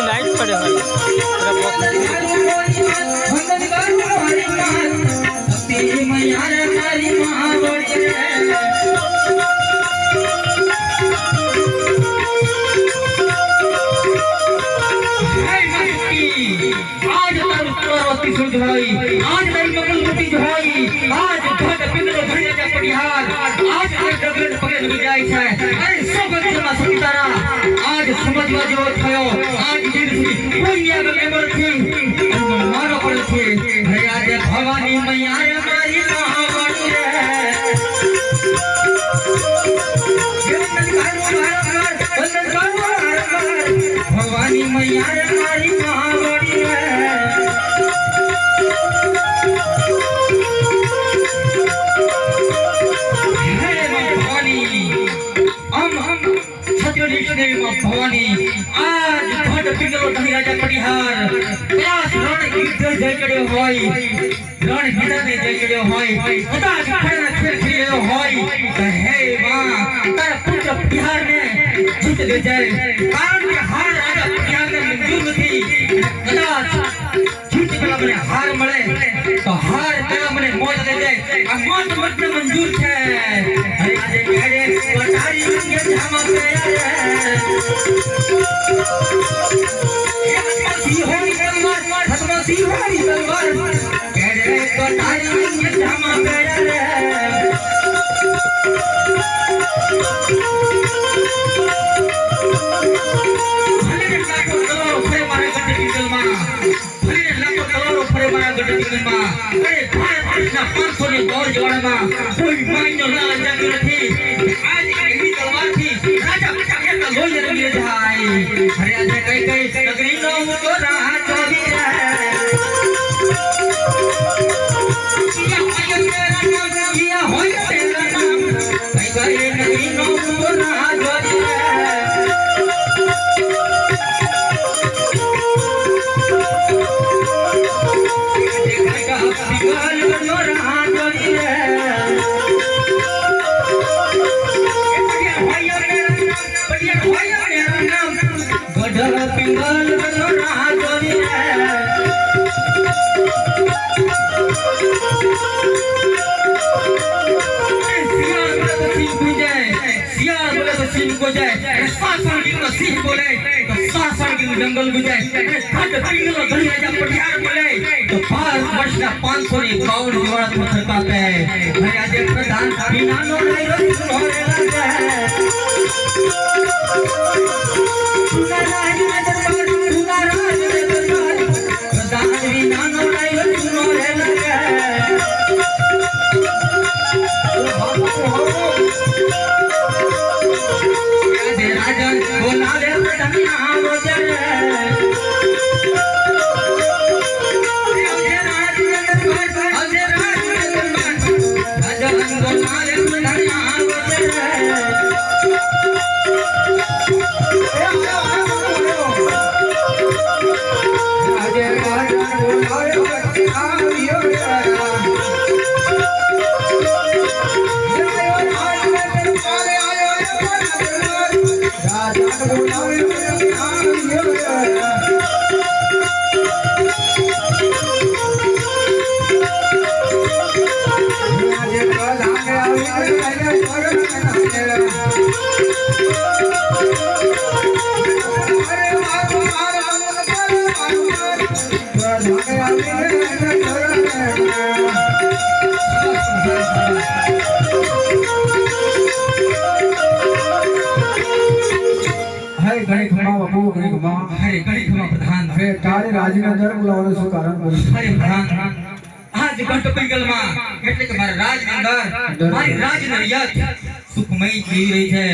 Light पड़े आज मेरी मंगलमती जो है आज घट पिंगलो धड़िया जा पटिहार आज एक डगल पकड़ लगी जाय छे अरे सब जमा सकीतारा आज समझवा जो थयो आज दिन कोई आगे मेमर थी मारो पड़ छे हे आज भवानी मैया रे मारी महावाणी रे भवानी मैया रे मारी महावाणी भवानी आज घट पिंगलो धड़िया जा पटिहार प्यास रण युद्ध जय चढ़्यो होय रण मैदाने जय चढ़्यो होय कदाच खड़ा खेल खेल्यो होय त हे मां तारा पुत्र बिहार ने जीत ले जाए कारण के हार आजा बिहार ने मंजूर थी कदाच जीत पेला मने हार मळे तो हार पेला मने मौत ले जाए आ मौत मत मंजूर छे अरे आज घेरे पटारी के धामा पे कोई मायनो ना जाती थी आज एवी तलवार थी राजा पटाके का लोई रंगी जाए अरे आज कई कई नगरी नो तो राह चोरी है किया होय तेरा नाम कई कई नगरी नो तो राह चोरी है देखा बिगाल नो राह चोरी है पिंगल बनो राह चोरी सियार बोले तो सिंह को जाए सासन की तो सिंह बोले तो सासन की जंगल को जाए घट पिंगल धड़िया जा पटिहार बोले तो 5 वर्ष का 551 जोड़ा पत्थर का है भैया जे प्रधान बिना नो नहीं रोज होने लगा है सुना राज में दरबार सुना राज में दरबार प्रधान बिना नो नहीं रोज होने लगा है राजन बोला रे प्रधान रोजर Hare અત્યારે બોલાવવાનું શું કારણ બોલ્યું? અરે પ્રધાન આજ ઘંટ પિંગલમાં એટલે કે મારા રાજની અંદર મારી રાજની રિયાત સુખમય જીવી રહી છે,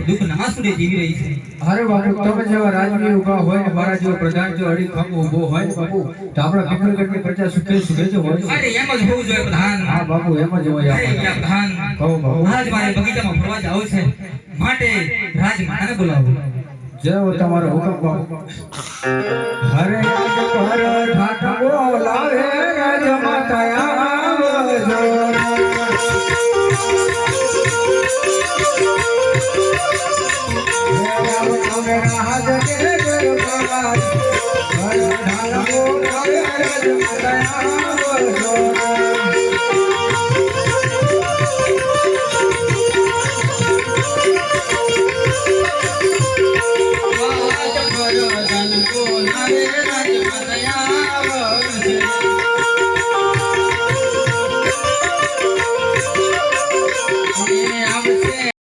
દુઃખ નાસુડે જીવી રહી છે. અરે બાપુ તમે જેવા રાજવી ઉભા હોય ને મારા જેવો પ્રધાન જો અડીખમ ઉભો હોય ને બાપુ તો આપણા પિંગલગઢની પ્રજા સુખે સુખે જ હોય. અરે એમ જ હોવું જોઈએ પ્રધાન. હા બાપુ એમ જ હોય. અરે યા પ્રધાન કહો બાપુ. આજ મારે બગીચામાં ફરવા જાવું છે, માટે રાજમાતાને બોલાવો. જય હો તમારો હુકમ બાપુ. હરે આજ પર ઠાઠ બોલાવે રાજમાતા આવજો. રાજમાતા